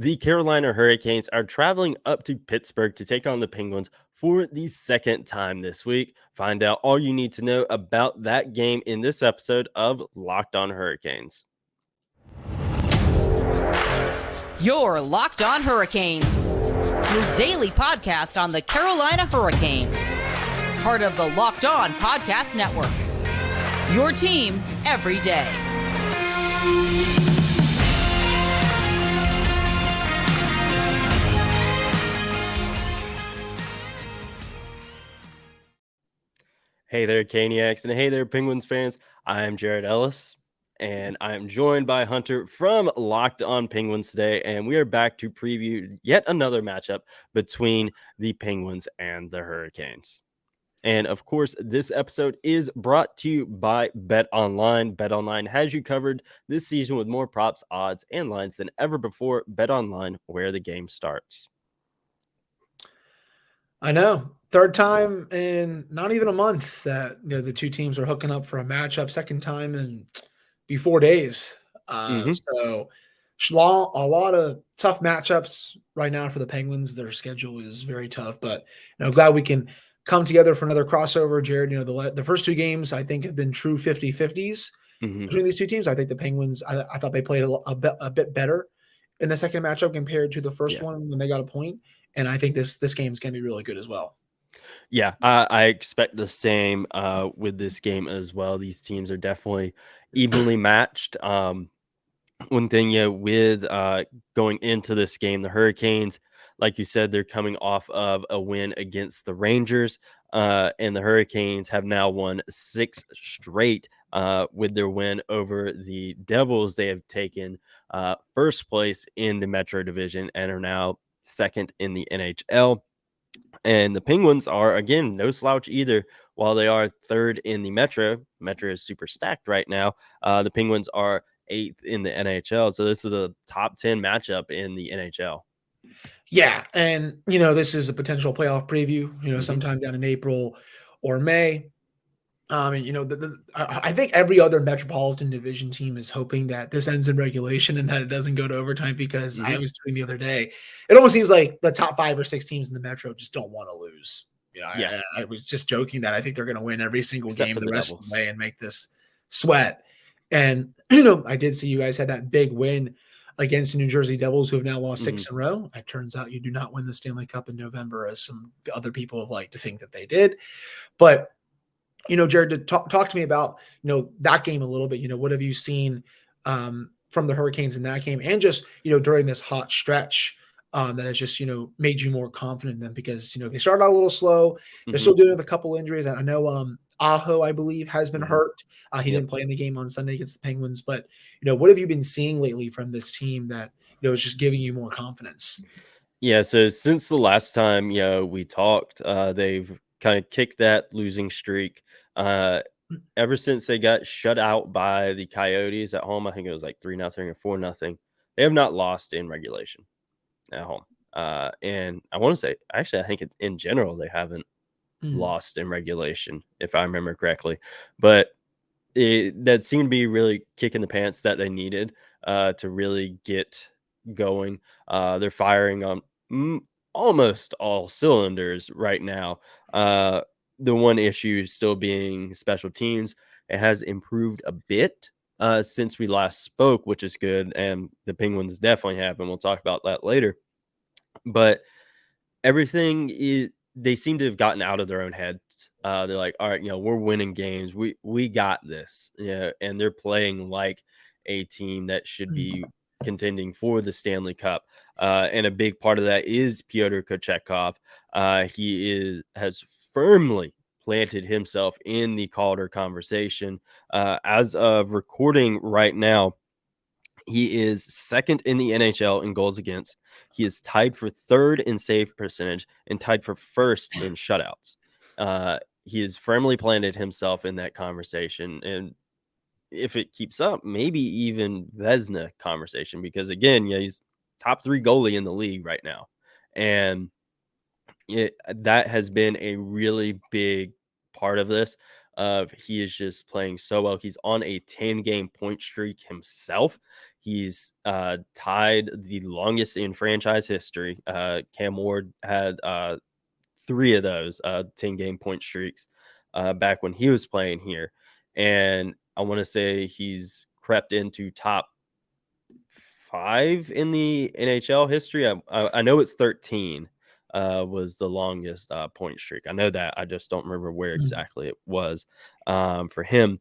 The Carolina Hurricanes are traveling up to Pittsburgh to take on the Penguins for the second time this week. Find out all you need to know about that game in this episode of Locked On Hurricanes. You're Locked On Hurricanes, your daily podcast on the Carolina Hurricanes. Part of the Locked On Podcast Network. Your team every day. Hey there, Caniacs, and hey there, Penguins fans. I am Jared Ellis, and I am joined by Hunter from Locked On Penguins today, and we are back to preview yet another matchup between the Penguins and the Hurricanes. And of course, this episode is brought to you by BetOnline. BetOnline has you covered this season with more props, odds, and lines than ever before. BetOnline, where the game starts. I know. Third time in not even a month that the two teams are hooking up for a matchup. Second time in 4 days. So a lot of tough matchups right now for the Penguins. Their schedule is very tough, but glad we can come together for another crossover. Jared, the first two games I think have been true 50-50s between these two teams. I think the Penguins, I thought they played a bit better in the second matchup compared to the first one when they got a point. And I think this game is going to be really good as well. Yeah, I expect the same with this game as well. These teams are definitely evenly matched. One thing, with going into this game, the Hurricanes, like you said, they're coming off of a win against the Rangers, and the Hurricanes have now won 6 straight with their win over the Devils. They have taken first place in the Metro Division and are now second in the NHL. And the Penguins are, again, no slouch either. While they are third in the Metro is super stacked right now. The Penguins are 8th in the NHL. So this is a top 10 matchup in the NHL. Yeah. And, this is a potential playoff preview, sometime down in April or May. I think every other Metropolitan Division team is hoping that this ends in regulation and that it doesn't go to overtime because I was tweeting the other day, it almost seems like the top 5 or 6 teams in the Metro just don't want to lose. I was just joking that I think they're going to win every single game the rest of the way and make this sweat. And, I did see you guys had that big win against the New Jersey Devils, who have now lost 6 in a row. It turns out you do not win the Stanley Cup in November, as some other people have liked to think that they did. But Jared, to talk to me about, that game a little bit. What have you seen from the Hurricanes in that game and just, during this hot stretch that has just, made you more confident in them because, they started out a little slow. They're still dealing with a couple injuries. I know Aho, I believe, has been hurt. He didn't play in the game on Sunday against the Penguins. But, what have you been seeing lately from this team that, is just giving you more confidence? Yeah, so since the last time, we talked, they've kind of kicked that losing streak. Ever since they got shut out by the Coyotes at home, I think it was like 3-0 or 4-0. They have not lost in regulation at home. And I want to say, actually, I think in general, they haven't lost in regulation, if I remember correctly. But that seemed to be really kicking the pants that they needed to really get going. They're firing on almost all cylinders right now. The one issue still being special teams. It has improved a bit since we last spoke, which is good. And the Penguins definitely have, and we'll talk about that later. But everything they seem to have gotten out of their own heads. They're like, all right, we're winning games. We got this. And they're playing like a team that should be contending for the Stanley Cup. And a big part of that is Pyotr Kotchetkov. He has firmly planted himself in the Calder conversation. As of recording right now, he is second in the NHL in goals against. He is tied for third in save percentage and tied for first in shutouts. He has firmly planted himself in that conversation. And if it keeps up, maybe even Vezina conversation, because again, he's top 3 goalie in the league right now. And that has been a really big part of this. He is just playing so well. He's on a 10-game point streak himself. He's tied the longest in franchise history. Cam Ward had 3 of those 10-game point streaks back when he was playing here. And I want to say he's crept into top 5 in the NHL history. I know it's 13 was the longest point streak. I know that. I just don't remember where exactly it was for him.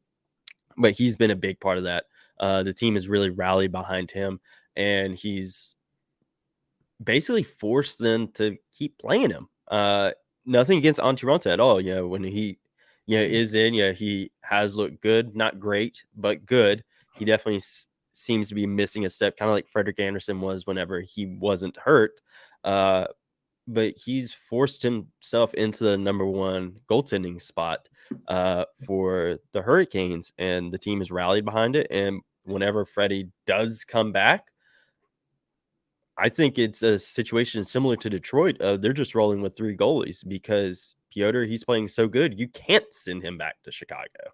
But he's been a big part of that. The team has really rallied behind him, and he's basically forced them to keep playing him. Nothing against Antiranta at all. When he is in, he has looked good, not great, but good. He definitely seems to be missing a step, kind of like Frederick Anderson was whenever he wasn't hurt. But he's forced himself into the number 1 goaltending spot for the Hurricanes, and the team has rallied behind it. And whenever Freddie does come back, I think it's a situation similar to Detroit. They're just rolling with 3 goalies because Piotr, he's playing so good, you can't send him back to Chicago.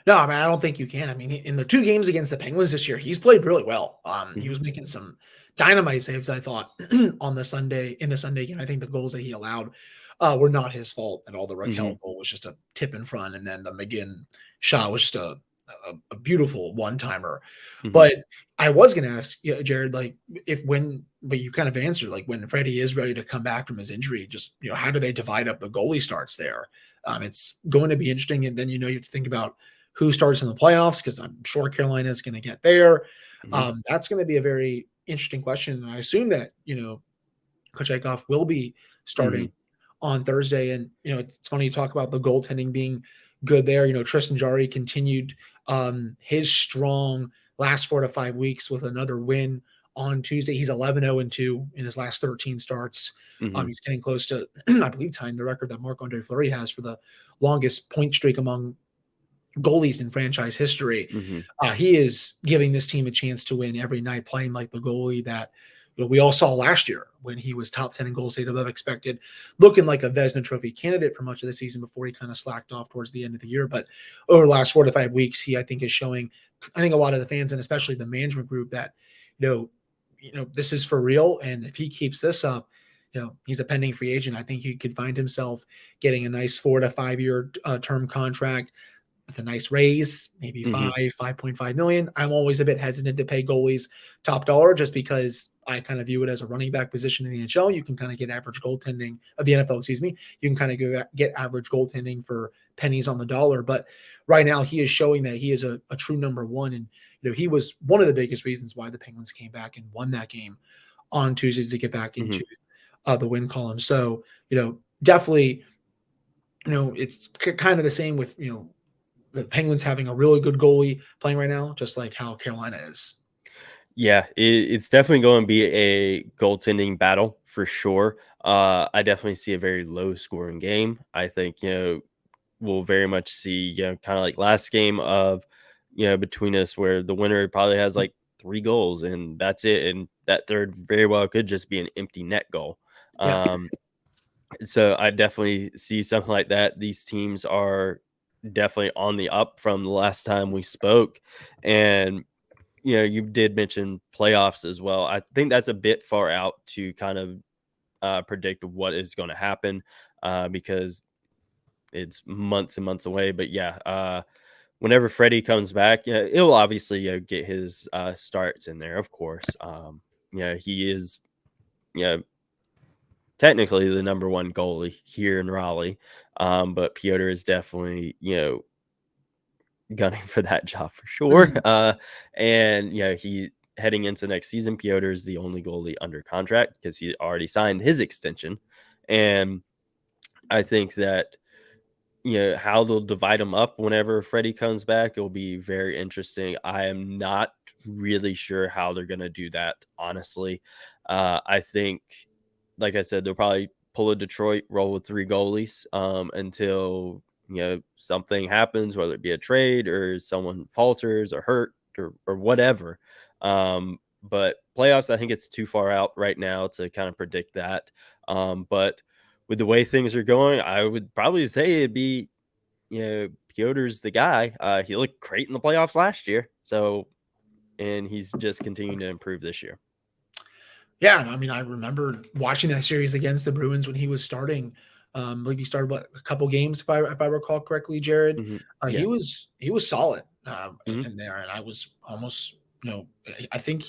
No, I mean, I don't think you can. I mean, in the 2 games against the Penguins this year, he's played really well. He was making some dynamite saves, I thought, in the Sunday game. I think the goals that he allowed were not his fault at all. The Raquel goal was just a tip in front, and then the McGinn shot was just a beautiful one-timer. But I was going to ask Jared, like, but you kind of answered, like, when Freddie is ready to come back from his injury, just, how do they divide up the goalie starts there? It's going to be interesting. And then, you have to think about who starts in the playoffs, because I'm sure Carolina is going to get there. That's going to be a very interesting question. And I assume that, Kotchetkov will be starting on Thursday. And, it's funny you talk about the goaltending being good there. Tristan Jarry continued his strong last 4 to 5 weeks with another win on Tuesday. He's 11-0-2 in his last 13 starts. He's getting close to, I believe, tying the record that Marc-Andre Fleury has for the longest point streak among goalies in franchise history. He is giving this team a chance to win every night, playing like the goalie that we all saw last year when he was top 10 in goals saved above expected, looking like a Vezina Trophy candidate for much of the season before he kind of slacked off towards the end of the year. But over the last 4 to 5 weeks, he, I think, is showing, I think, a lot of the fans and especially the management group that, this is for real. And if he keeps this up, he's a pending free agent. I think he could find himself getting a nice 4 to 5 year term contract with a nice raise, maybe 5.5 million. I'm always a bit hesitant to pay goalies top dollar just because I kind of view it as a running back position in the NHL. You can kind of get average goaltending of the NFL, You can kind of get average goaltending for pennies on the dollar. But right now he is showing that he is a true number 1. And, he was one of the biggest reasons why the Penguins came back and won that game on Tuesday to get back into the win column. So, definitely, it's kind of the same with, the Penguins having a really good goalie playing right now, just like how Carolina is. Yeah, it's definitely going to be a goaltending battle for sure. I definitely see a very low scoring game. I think, we'll very much see, kind of like last game of, between us, where the winner probably has like 3 goals and that's it. And that third very well could just be an empty net goal. So I definitely see something like that. These teams are definitely on the up from the last time we spoke. And, you did mention playoffs as well. I think that's a bit far out to kind of predict what is going to happen because it's months and months away. But whenever Freddie comes back, he'll obviously get his starts in there, of course. He is, technically the number 1 goalie here in Raleigh. But Piotr is definitely, gunning for that job for sure. And he heading into next season, Piotr is the only goalie under contract because he already signed his extension. And I think that how they'll divide them up whenever Freddie comes back, it'll be very interesting. I am not really sure how they're going to do that, honestly. I think, like I said, they'll probably pull a Detroit, roll with 3 goalies until something happens, whether it be a trade or someone falters or hurt or whatever. But playoffs, I think it's too far out right now to kind of predict that. But with the way things are going, I would probably say it'd be, Piotr's the guy. He looked great in the playoffs last year. So and he's just continuing to improve this year. Yeah, I mean, I remember watching that series against the Bruins when he was starting. I believe he started a couple games, if I recall correctly, Jared. Yeah. He was solid Mm-hmm. in there, and I was almost, I think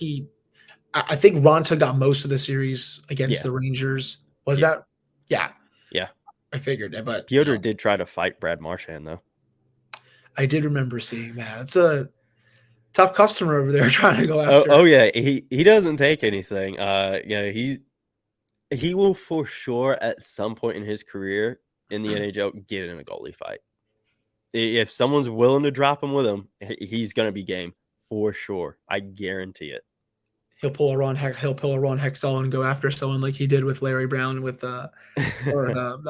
Ronta got most of the series against the Rangers. Was that? Yeah. Yeah. I figured it, but Piotr did try to fight Brad Marchand, though. I did remember seeing that. It's a tough customer over there trying to go after. Oh yeah, he doesn't take anything. He will for sure at some point in his career in the NHL get in a goalie fight. If someone's willing to drop him with him, he's going to be game for sure. I guarantee it. He'll pull a Ron Hextall and go after someone like he did with Larry Brown with Larry Brown,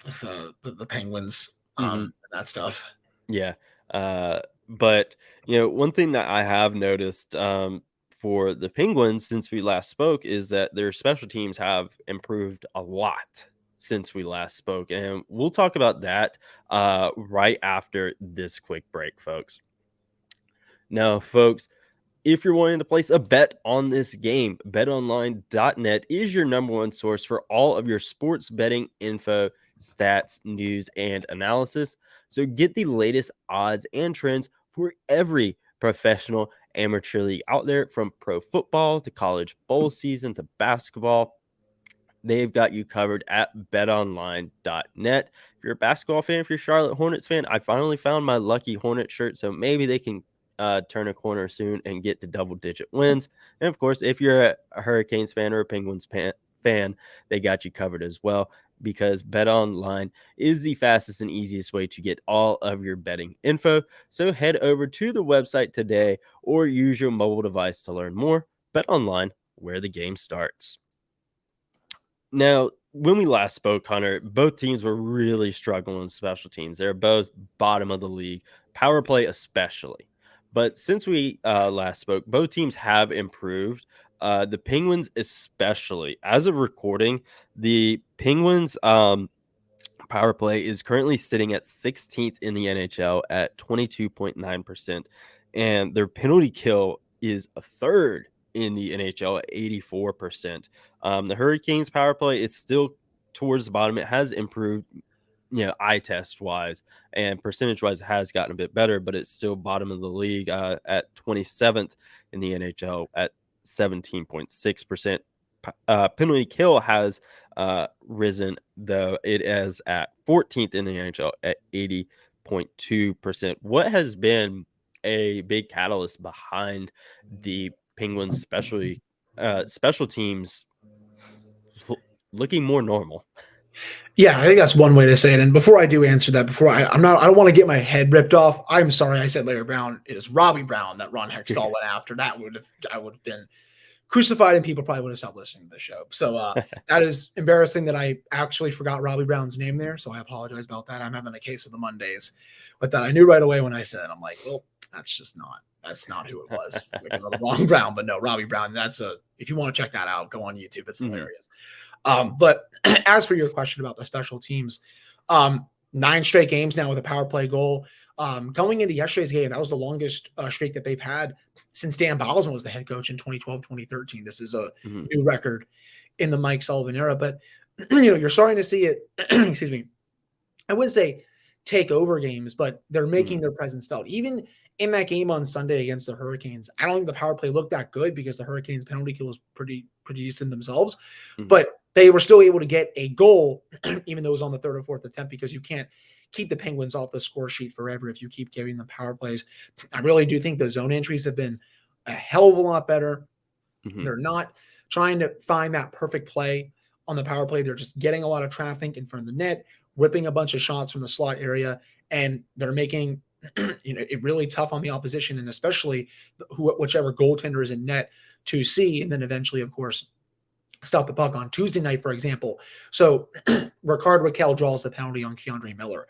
with the Penguins, and that stuff. Yeah. But one thing that I have noticed for the Penguins since we last spoke is that their special teams have improved a lot since we last spoke, and we'll talk about that right after this quick break, folks. Now, folks, if you're wanting to place a bet on this game, betonline.net is your number one source for all of your sports betting info, stats, news, and analysis. So get the latest odds and trends for every professional amateur league out there, from pro football to college bowl season to basketball. They've got you covered at betonline.net. If you're a basketball fan, if you're a Charlotte Hornets fan, I finally found my lucky Hornet shirt, so maybe they can turn a corner soon and get to double-digit wins. And, of course, if you're a Hurricanes fan or a Penguins fan, they got you covered as well, because BetOnline is the fastest and easiest way to get all of your betting info. So head over to the website today or use your mobile device to learn more. BetOnline, where the game starts. Now, when we last spoke, Hunter, both teams were really struggling with special teams. They're both bottom of the league, power play especially. But since we last spoke, both teams have improved. The Penguins especially. As of recording, the Penguins power play is currently sitting at 16th in the NHL at 22.9%. And their penalty kill is a third in the NHL at 84%. The Hurricanes power play is still towards the bottom. It has improved, eye test wise and percentage wise has gotten a bit better, but it's still bottom of the league at 27th in the NHL at 17.6%. Penalty kill has risen, though it is at 14th in the NHL at 80.2%. What has been a big catalyst behind the Penguins special teams looking more normal? Yeah, I think that's one way to say it. And before I do answer that, I don't want to get my head ripped off. I'm sorry I said Larry Brown. It is Robbie Brown that Ron Hextall went after. I would have been crucified, and people probably would have stopped listening to the show. So that is embarrassing that I actually forgot Robbie Brown's name there. So I apologize about that. I'm having a case of the Mondays with that. I knew right away when I said it. I'm like, well, that's not who it was. Like another wrong Brown, but no, Robbie Brown. If you want to check that out, go on YouTube. It's hilarious. But as for your question about the special teams, 9 straight games now with a power play goal. Going into yesterday's game, that was the longest streak that they've had since Dan Bylsma was the head coach in 2012, 2013. This is a new record in the Mike Sullivan era. But, you're starting to see it, excuse me, I wouldn't say take over games, but they're making their presence felt. Even in that game on Sunday against the Hurricanes, I don't think the power play looked that good because the Hurricanes penalty kill was pretty decent themselves. But they were still able to get a goal, even though it was on the third or fourth attempt, because you can't keep the Penguins off the score sheet forever if you keep giving them power plays. I really do think the zone entries have been a hell of a lot better. They're not trying to find that perfect play on the power play. They're just getting a lot of traffic in front of the net, whipping a bunch of shots from the slot area, and they're making it really tough on the opposition, and especially whichever goaltender is in net to see, and then eventually, of course, stop the puck on Tuesday night, for example. So Ricard Raquel draws the penalty on Keandre Miller.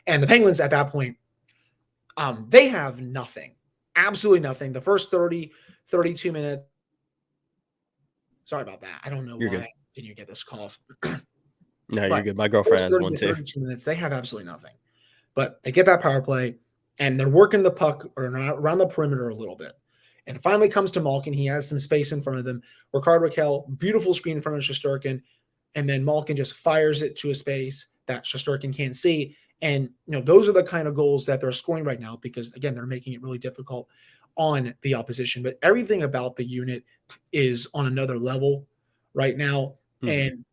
And the Penguins at that point, they have nothing, absolutely nothing. The first 32 minutes. Sorry about that. I don't know You're why good. didn't you get this cough. No, you're good. My girlfriend has one too. 32 minutes, they have absolutely nothing. But they get that power play, and they're working the puck around the perimeter a little bit. And it finally comes to Malkin. He has some space in front of them. Rickard Rakell, beautiful screen in front of Shesterkin. And then Malkin just fires it to a space that Shesterkin can't see. And, those are the kind of goals that they're scoring right now because, again, they're making it really difficult on the opposition. But everything about the unit is on another level right now. And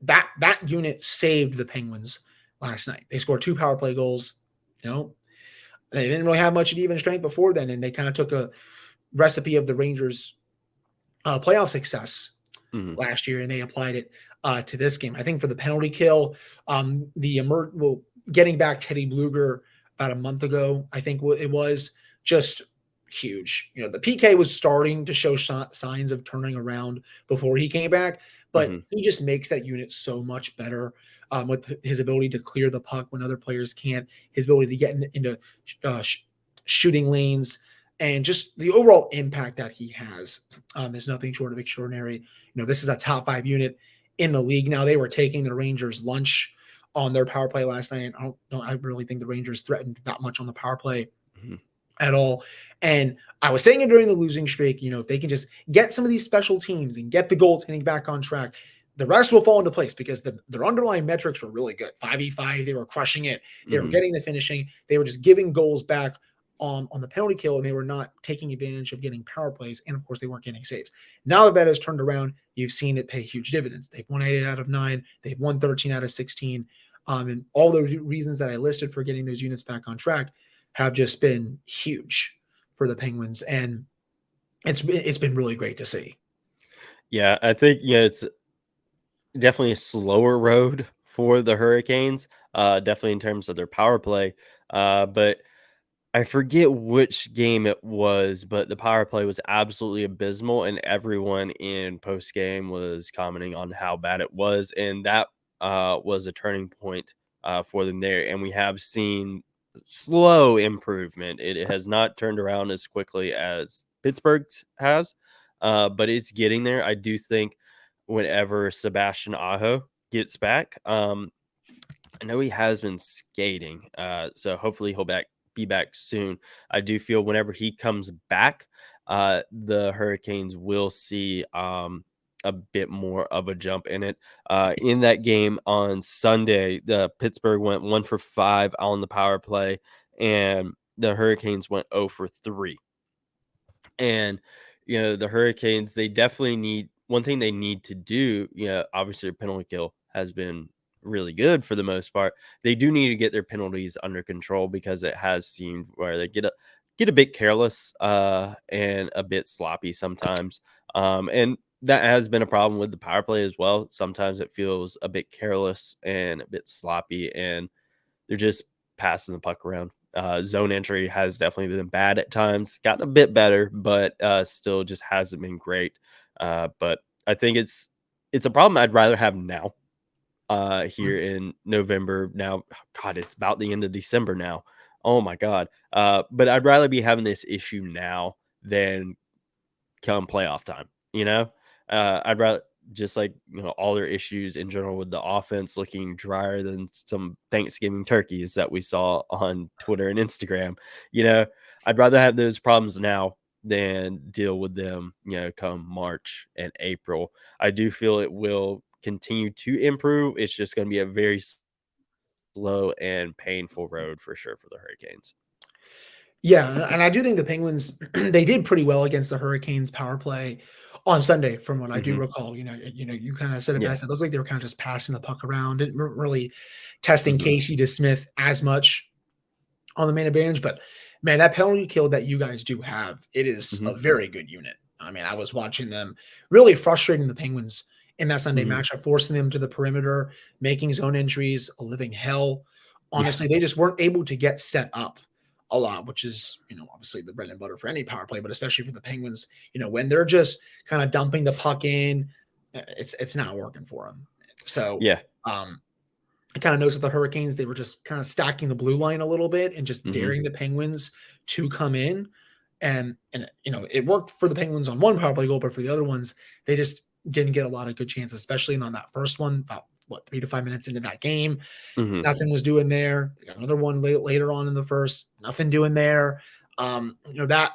that unit saved the Penguins last night. They scored 2 power play goals. They didn't really have much at even strength before then, and they kind of took a recipe of the Rangers' playoff success last year, and they applied it to this game. I think for the penalty kill, getting back Teddy Bluger about a month ago, I think it was just huge. The PK was starting to show signs of turning around before he came back, but he just makes that unit so much better with his ability to clear the puck when other players can't, his ability to get into shooting lanes, and just the overall impact that he has is nothing short of extraordinary. This is a top 5 unit in the league now. They were taking the Rangers lunch on their power play last night. I really think the Rangers threatened that much on the power play at all. And I was saying it during the losing streak, if they can just get some of these special teams and get the goaltending back on track, the rest will fall into place because their underlying metrics were really good. 5v5, they were crushing it. They were getting the finishing. They were just giving goals back on the penalty kill, and they were not taking advantage of getting power plays. And of course, they weren't getting saves. Now that has turned around. You've seen it pay huge dividends. They've won 8 out of 9. They've won 13 out of 16. And all the reasons that I listed for getting those units back on track have just been huge for the Penguins. And it's been really great to see. Yeah, I think it's definitely a slower road for the Hurricanes, definitely in terms of their power play. But I forget which game it was, but the power play was absolutely abysmal, and everyone in post game was commenting on how bad it was, and that was a turning point for them there. And we have seen slow improvement. It has not turned around as quickly as Pittsburgh's has, but it's getting there. I do think whenever Sebastian Aho gets back, I know he has been skating, so hopefully he'll be back soon. I do feel whenever he comes back, the Hurricanes will see a bit more of a jump in it. In that game on Sunday, the Pittsburgh went 1 for 5 on the power play, and the Hurricanes went 0 for 3. And the Hurricanes, they definitely need one thing they need to do. Obviously, their penalty kill has been really good for the most part. They do need to get their penalties under control because it has seemed where they get a bit careless and a bit sloppy sometimes. And that has been a problem with the power play as well. Sometimes it feels a bit careless and a bit sloppy, and they're just passing the puck around. Zone entry has definitely been bad at times, gotten a bit better, but still just hasn't been great. But I think it's a problem I'd rather have now. Here in November now. God, it's about the end of December now. Oh my God. But I'd rather be having this issue now than come playoff time. I'd rather just all their issues in general with the offense looking drier than some Thanksgiving turkeys that we saw on Twitter and Instagram. I'd rather have those problems now than deal with them, come March and April. I do feel it will continue to improve. It's just going to be a very slow and painful road for sure for the Hurricanes. Yeah, and I do think the Penguins, they did pretty well against the Hurricanes power play on Sunday, from what I do recall. You kind of said it best. It looks like they were kind of just passing the puck around, didn't really testing Casey DeSmith as much on the main advantage. But man, that penalty kill that you guys do have, it is a very good unit. I mean, I was watching them really frustrating the Penguins in that Sunday matchup, forcing them to the perimeter, making zone entries a living hell. Honestly, they just weren't able to get set up a lot, which is, obviously the bread and butter for any power play, but especially for the Penguins, when they're just kind of dumping the puck in, it's not working for them. So, I kind of noticed with the Hurricanes, they were just kind of stacking the blue line a little bit and just daring the Penguins to come in. And it worked for the Penguins on one power play goal, but for the other ones, they just didn't get a lot of good chances, especially on that first one, about 3 to 5 minutes into that game. Nothing was doing there. They got another one later on in the first, nothing doing there. That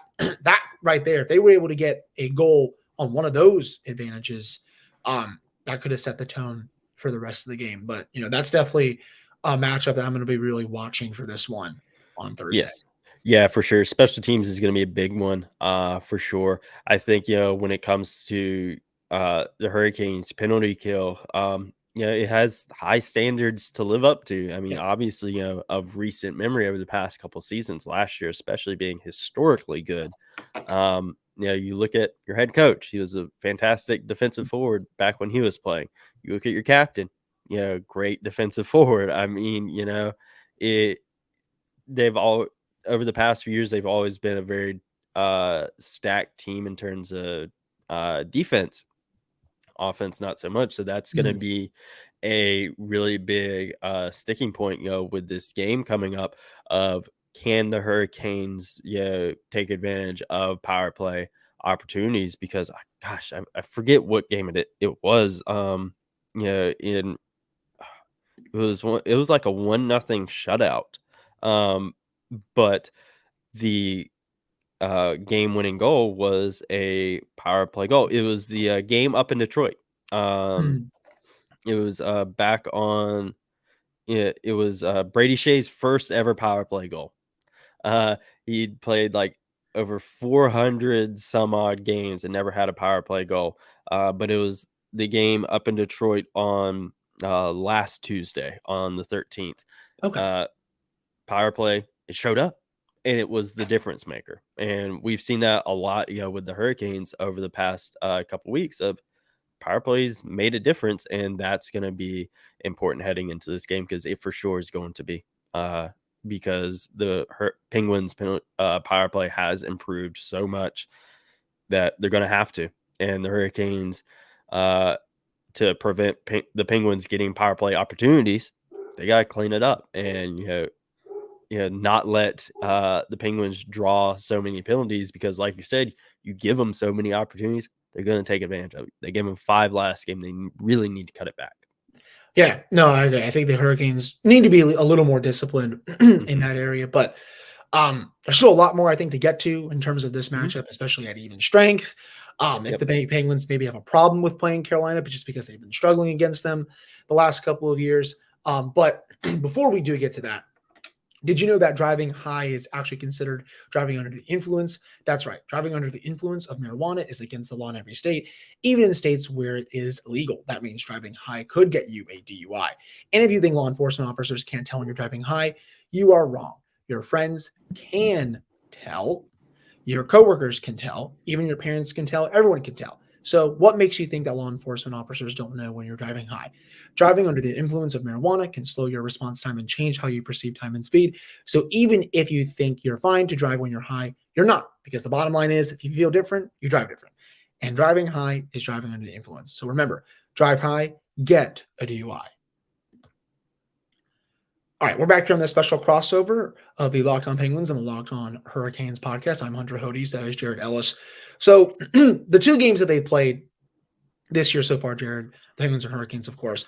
right there, if they were able to get a goal on one of those advantages, that could have set the tone for the rest of the game. But, that's definitely a matchup that I'm going to be really watching for this one on Thursday. Yes. Yeah, for sure. Special teams is going to be a big one, for sure. I think, when it comes to the Hurricanes penalty kill, it has high standards to live up to. I mean, Yeah. obviously, of recent memory over the past couple seasons, last year, especially being historically good. You look at your head coach, he was a fantastic defensive forward back when he was playing. You look at your captain, great defensive forward. I mean, it they've all over the past few years, they've always been a very stacked team in terms of defense. Offense, not so much. So that's going to be a really big sticking point, with this game coming up of can the Hurricanes, take advantage of power play opportunities? Because gosh, I forget what game it was. In it was like a 1-0 shutout. But the game-winning goal was a power play goal. It was the game up in Detroit. It was back on. It was Brady Shea's first ever power play goal. He'd played like over 400 some odd games and never had a power play goal. But it was the game up in Detroit on last Tuesday on the 13th. Okay. Power play, it showed up and it was the difference maker. And we've seen that a lot, with the Hurricanes over the past couple weeks of power plays made a difference. And that's going to be important heading into this game because it for sure is going to be because the Penguins power play has improved so much that they're going to have to. And the Hurricanes, to prevent the Penguins getting power play opportunities, they got to clean it up and, not let the Penguins draw so many penalties because, like you said, you give them so many opportunities, they're going to take advantage of it. They gave them 5 last game. They really need to cut it back. Yeah, no, I agree. I think the Hurricanes need to be a little more disciplined in that area, but there's still a lot more I think to get to in terms of this matchup, especially at even strength. If the Penguins maybe have a problem with playing Carolina, but just because they've been struggling against them the last couple of years. But before we do get to that, did you know that driving high is actually considered driving under the influence? That's right. Driving under the influence of marijuana is against the law in every state, even in states where it is illegal. That means driving high could get you a DUI. And if you think law enforcement officers can't tell when you're driving high, you are wrong. Your friends can tell. Your coworkers can tell. Even your parents can tell. Everyone can tell. So what makes you think that law enforcement officers don't know when you're driving high? Driving under the influence of marijuana can slow your response time and change how you perceive time and speed. So even if you think you're fine to drive when you're high, you're not, because the bottom line is if you feel different, you drive different. And driving high is driving under the influence. So remember, drive high, get a DUI. All right, we're back here on this special crossover of the Locked On Penguins and the Locked On Hurricanes podcast. I'm Hunter Hodies. That is Jared Ellis. So the 2 games that they've played this year so far, Jared, the Penguins and Hurricanes, of course,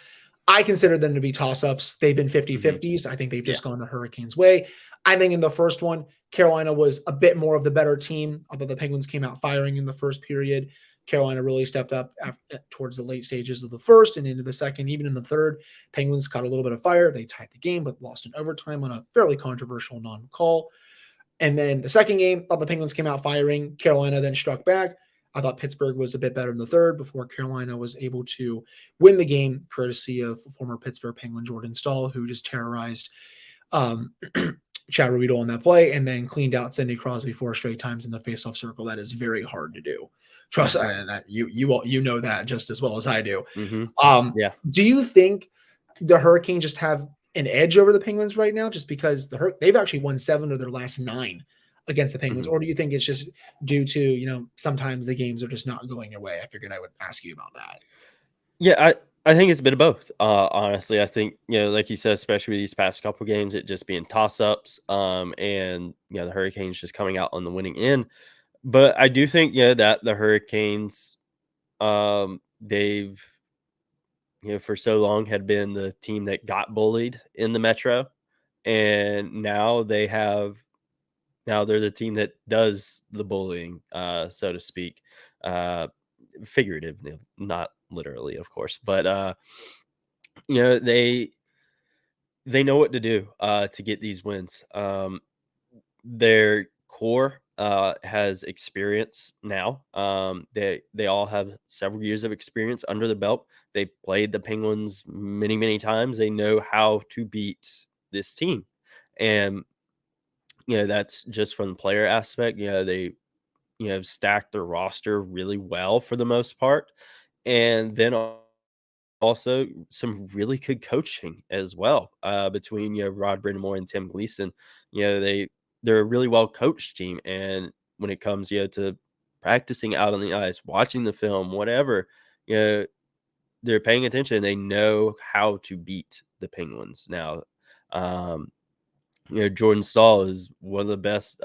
I consider them to be toss-ups. They've been 50-50s. I think they've just gone the Hurricanes' way. I think in the first one, Carolina was a bit more of the better team, although the Penguins came out firing in the first period. Carolina really stepped up towards the late stages of the first and into the second, even in the third. Penguins caught a little bit of fire. They tied the game, but lost in overtime on a fairly controversial non-call. And then the second game, thought the Penguins came out firing. Carolina then struck back. I thought Pittsburgh was a bit better in the third before Carolina was able to win the game, courtesy of former Pittsburgh Penguin Jordan Staal, who just terrorized Chad Ruhwedel on that play and then cleaned out Sidney Crosby 4 straight times in the faceoff circle. That is very hard to do. Trust you know that just as well as I do. Do you think the Hurricanes just have an edge over the Penguins right now just because they've actually won 7 of their last 9 against the Penguins? Or do you think it's just due to, sometimes the games are just not going your way? I figured I would ask you about that. Yeah, I think it's a bit of both. Honestly, I think, like you said, especially these past couple games, it just being toss-ups, and the Hurricanes just coming out on the winning end. But I do think, that the Hurricanes, they've, for so long had been the team that got bullied in the Metro, and now they have Now they're the team that does the bullying, so to speak, figuratively, not literally, of course. But they know what to do to get these wins. Their core has experience now. They all have several years of experience under the belt. They played the Penguins many times. They know how to beat this team, and that's just from the player aspect. They stacked their roster really well for the most part, and then also some really good coaching as well, between, Rod Brind'amour and Tim Gleason. They're a really well coached team, and when it comes, to practicing out on the ice, watching the film, whatever, you know, they're paying attention. They know how to beat the Penguins now. Um, Jordan Stahl is one of the best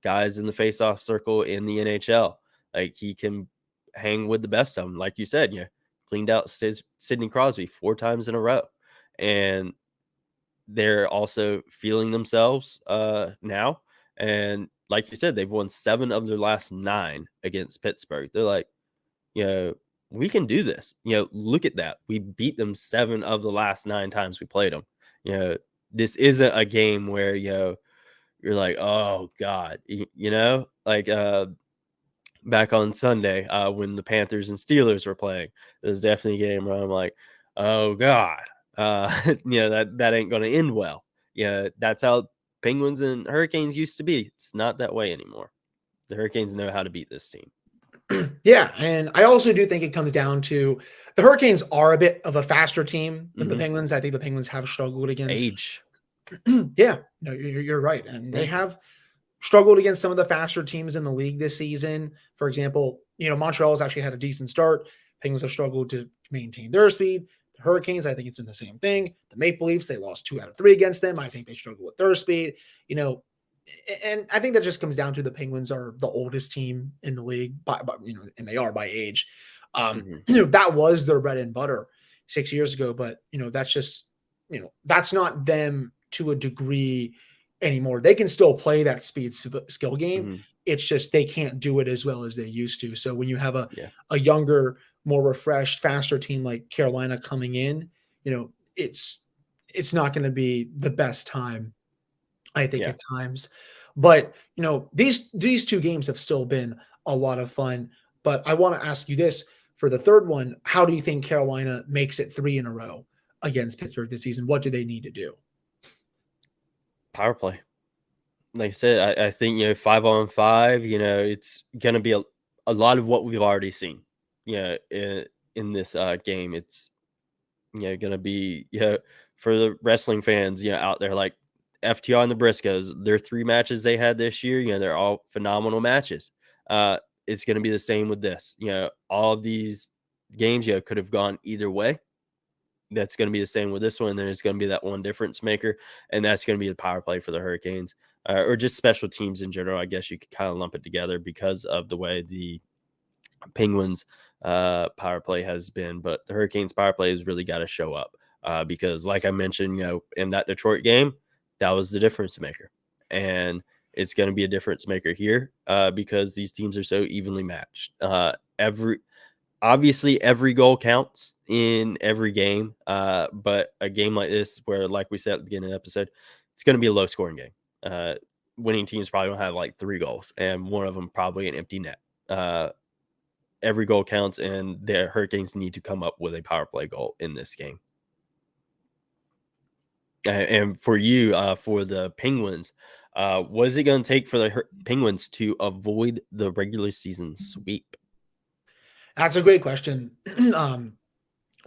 guys in the faceoff circle in the NHL. Like, he can hang with the best of them. Like you said, cleaned out Sidney Crosby 4 times in a row. And they're also feeling themselves now. And like you said, they've won 7 of their last 9 against Pittsburgh. They're like, we can do this. Look at that. We beat them 7 of the last 9 times we played them. This isn't a game where, you're like, oh God, like back on Sunday when the Panthers and Steelers were playing. It was definitely a game where I'm like, oh God, that ain't going to end well. That's how Penguins and Hurricanes used to be. It's not that way anymore. The Hurricanes know how to beat this team. Yeah, and I also do think it comes down to the Hurricanes are a bit of a faster team than the Penguins. I think the Penguins have struggled against age. Yeah, no, you're right, and they have struggled against some of the faster teams in the league this season. For example, Montreal has actually had a decent start. Penguins have struggled to maintain their speed. The Hurricanes, I think it's been the same thing. The Maple Leafs, they lost 2 out of 3 against them. I think they struggle with their speed. And I think that just comes down to the Penguins are the oldest team in the league, and they are by age. That was their bread and butter 6 years ago, but that's just that's not them to a degree anymore. They can still play that speed skill game. It's just they can't do it as well as they used to. So when you have a younger, more refreshed, faster team like Carolina coming in, it's not going to be the best time, I think, at times. But these 2 games have still been a lot of fun. But I want to ask you this for the third one: how do you think Carolina makes it 3 in a row against Pittsburgh this season? What do they need to do? Power play. Like I said, I think 5-on-5. It's gonna be a lot of what we've already seen. In this game, it's gonna be for the wrestling fans out there, like FTR and the Briscoes, their 3 matches they had this year, they're all phenomenal matches. It's going to be the same with this. All of these games, could have gone either way. That's going to be the same with this one. There's going to be that one difference maker, and that's going to be the power play for the Hurricanes, or just special teams in general. I guess you could kind of lump it together because of the way the Penguins power play has been. But the Hurricanes power play has really got to show up because, like I mentioned, in that Detroit game, that was the difference maker. And it's going to be a difference maker here because these teams are so evenly matched. Obviously, every goal counts in every game. But a game like this, where, like we said at the beginning of the episode, it's going to be a low-scoring game. Winning teams probably going to have like 3 goals, and one of them probably an empty net. Every goal counts, and the Hurricanes need to come up with a power play goal in this game. And for you, for the Penguins, what is it going to take for the Penguins to avoid the regular season sweep? That's a great question.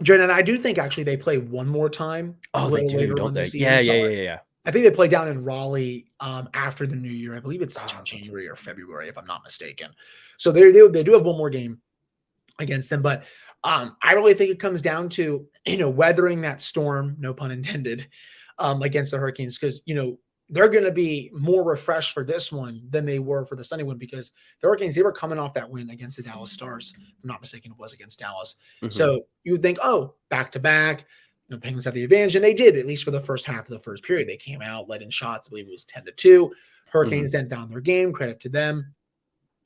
Jordan, I do think actually they play one more time. Oh, they do, don't they? Yeah. I think they play down in Raleigh after the new year. I believe it's January or February, if I'm not mistaken. So they do have one more game against them, but I really think it comes down to weathering that storm, no pun intended, against the Hurricanes, because they're going to be more refreshed for this one than they were for the Sunday one, because the Hurricanes, they were coming off that win against the Dallas Stars. If I'm not mistaken, it was against Dallas. So you would think, back to back, the Penguins have the advantage, and they did, at least for the first half of the first period. They came out, let in shots. I believe it was 10-2. Hurricanes then found their game, credit to them,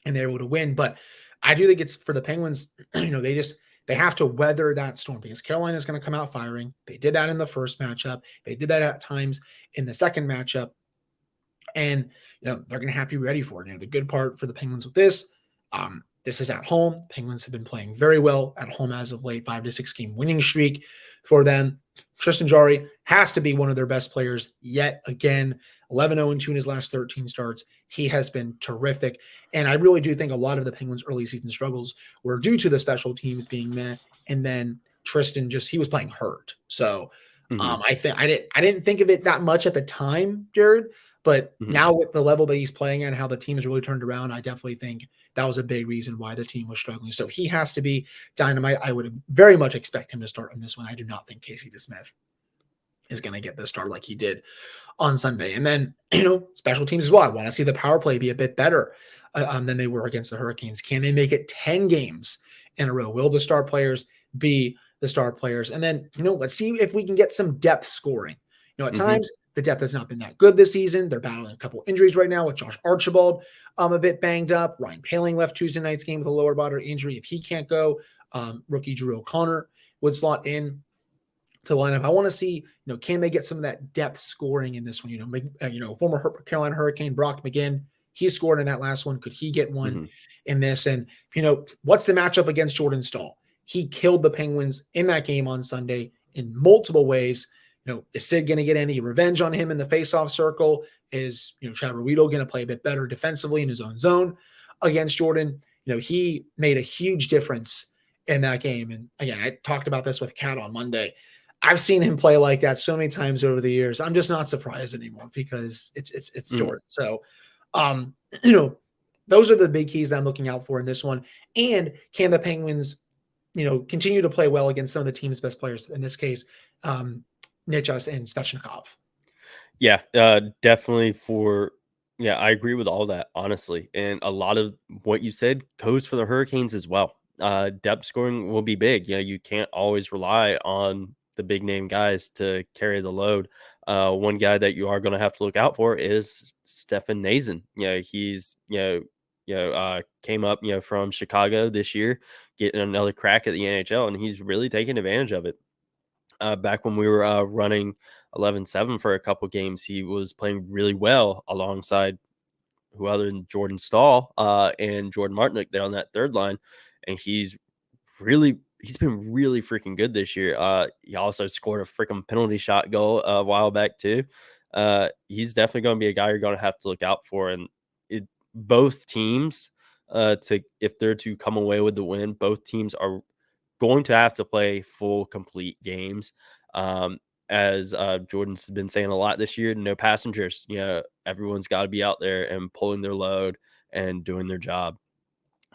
and they're able to win. But I do think it's for the Penguins, they have to weather that storm because Carolina is going to come out firing. They did that in the first matchup. They did that at times in the second matchup. And, they're going to have to be ready for it. The good part for the Penguins with this is at home. The Penguins have been playing very well at home as of late, 5 to 6 game winning streak for them. Tristan Jarry has to be one of their best players yet again. 11-0-2 in his last 13 starts. He has been terrific. And I really do think a lot of the Penguins' early season struggles were due to the special teams being met. And then Tristan he was playing hurt. So I didn't think of it that much at the time, Jared. But now with the level that he's playing at and how the team has really turned around, I definitely think that was a big reason why the team was struggling. So he has to be dynamite. I would very much expect him to start on this one. I do not think Casey DeSmith is going to get the start like he did on Sunday. And then, special teams as well. I want to see the power play be a bit better than they were against the Hurricanes. Can they make it 10 games in a row? Will the star players be the star players? And then, let's see if we can get some depth scoring. At times, the depth has not been that good this season. They're battling a couple injuries right now with Josh Archibald a bit banged up. Ryan Poehling left Tuesday night's game with a lower body injury. If he can't go, rookie Drew O'Connor would slot in to the lineup. I want to see, can they get some of that depth scoring in this one? Former Carolina Hurricane Brock McGinn, he scored in that last one. Could he get one in this? And, what's the matchup against Jordan Staal? He killed the Penguins in that game on Sunday in multiple ways. Is Sid going to get any revenge on him in the faceoff circle? Is, Chad Ruhwedel going to play a bit better defensively in his own zone against Jordan? He made a huge difference in that game. And again, I talked about this with Kat on Monday. I've seen him play like that so many times over the years. I'm just not surprised anymore because it's Jordan. So, those are the big keys that I'm looking out for in this one. And can the Penguins, continue to play well against some of the team's best players? In this case, Nichas and Stechnikov. Yeah, definitely I agree with all that, honestly. And a lot of what you said goes for the Hurricanes as well. Depth scoring will be big. You can't always rely on the big name guys to carry the load. One guy that you are going to have to look out for is Stefan Nazin. He's, came up, from Chicago this year, getting another crack at the NHL, and he's really taking advantage of it. Back when we were running 11-7 for a couple games, he was playing really well alongside who other than Jordan Staal and Jordan Martinook there on that third line. And he's been really freaking good this year. He also scored a freaking penalty shot goal a while back too. He's definitely going to be a guy you're going to have to look out for. And both teams, if they're to come away with the win, both teams are going to have to play full, complete games. As Jordan's been saying a lot this year, no passengers. Everyone's got to be out there and pulling their load and doing their job.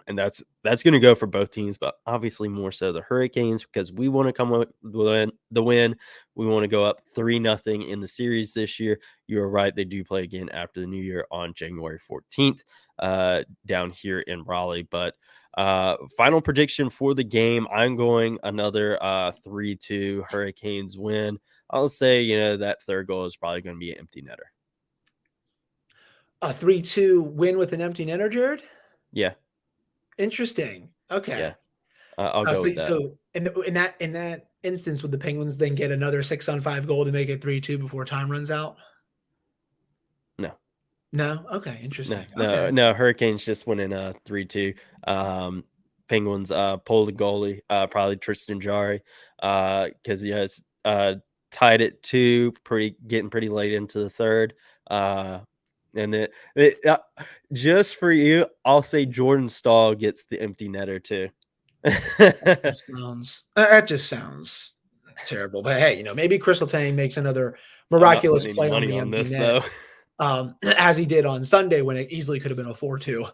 And that's going to go for both teams, but obviously more so the Hurricanes because we want to come with the win. We want to go up 3-0 in the series this year. You're right. They do play again after the new year on January 14th down here in Raleigh. But final prediction for the game, I'm going another 3-2 Hurricanes win. I'll say, that third goal is probably going to be an empty netter. A 3-2 win with an empty netter, Jared? Yeah. Interesting. Okay. Yeah. I'll go with that. So in that instance, would the Penguins then get another 6-on-5 goal to make it 3-2 before time runs out? No. Okay. Interesting. No. Hurricanes just went in 3-2. Penguins pulled the goalie, probably Tristan Jarry, because it's tied at 2, getting pretty late into the third. And then just for you, I'll say Jordan Staal gets the empty netter too. That just sounds terrible. But hey, maybe Crystal Tang makes another miraculous play on the empty net, as he did on Sunday when it easily could have been a 4-2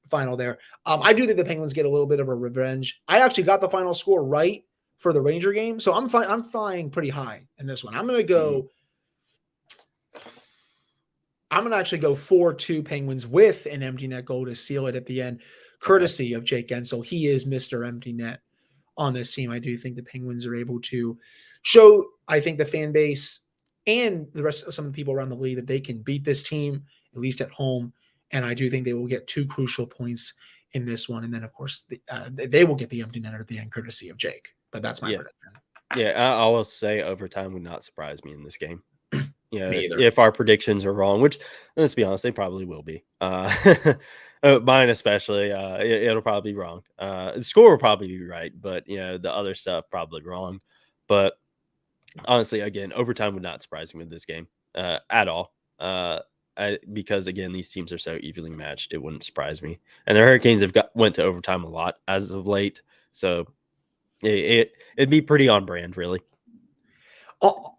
final there. I do think the Penguins get a little bit of a revenge. I actually got the final score right for the Ranger game, so I'm flying pretty high in this one. I'm going to go. I'm going to actually go 4-2 Penguins with an empty net goal to seal it at the end, courtesy of Jake Gensel. He is Mr. Empty Net on this team. I do think the Penguins are able to show, I think, the fan base and the rest of some of the people around the league that they can beat this team at least at home. And I do think they will get 2 crucial points in this one. And then, of course, they will get the empty netter at the end, courtesy of Jake. But that's my prediction. Yeah, I will say overtime would not surprise me in this game. Me either. If our predictions are wrong, which let's be honest, they probably will be. Mine especially, it'll probably be wrong. The score will probably be right, but the other stuff probably wrong. But honestly, again, overtime would not surprise me with this game at all. Because again, these teams are so evenly matched, it wouldn't surprise me. And the Hurricanes went to overtime a lot as of late, so it'd be pretty on brand, really.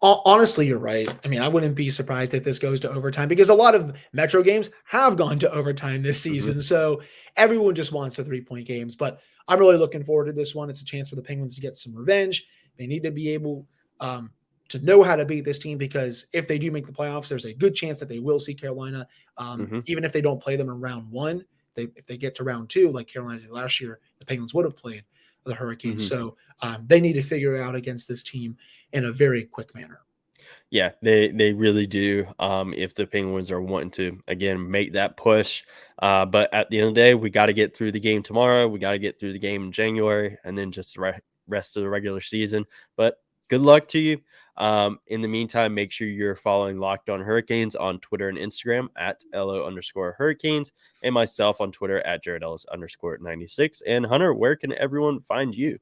Honestly, you're right. I mean, I wouldn't be surprised if this goes to overtime because a lot of Metro games have gone to overtime this season. Mm-hmm. So everyone just wants the 3-point games. But I'm really looking forward to this one. It's a chance for the Penguins to get some revenge. They need to be able to know how to beat this team because if they do make the playoffs, there's a good chance that they will see Carolina. Even if they don't play them in round 1, if they get to round 2, like Carolina did last year, the Penguins would have played the Hurricanes. So they need to figure it out against this team in a very quick manner. Yeah, they really do. If the Penguins are wanting to, again, make that push. But at the end of the day, we got to get through the game tomorrow. We got to get through the game in January and then just the rest of the regular season. But good luck to you. In the meantime, make sure you're following Locked On Hurricanes on Twitter and Instagram at LO_Hurricanes and myself on Twitter at JaredEllis_96. And Hunter, where can everyone find you?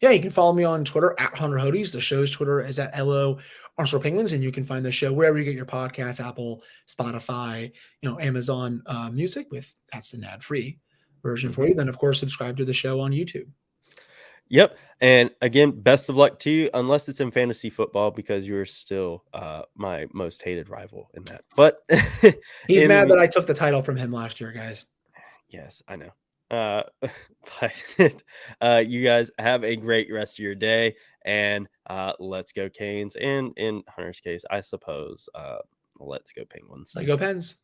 Yeah, you can follow me on Twitter at Hunter Hodies. The show's Twitter is at LO_Penguins, and you can find the show wherever you get your podcasts, Apple, Spotify, Amazon Music that's an ad-free version for you. Then, of course, subscribe to the show on YouTube. Yep. And again, best of luck to you, unless it's in fantasy football, because you're still my most hated rival in that. But he's mad that I took the title from him last year, guys. Yes, I know. But you guys have a great rest of your day, and let's go Canes. And in Hunter's case, I suppose, let's go Penguins. Let's go Pens.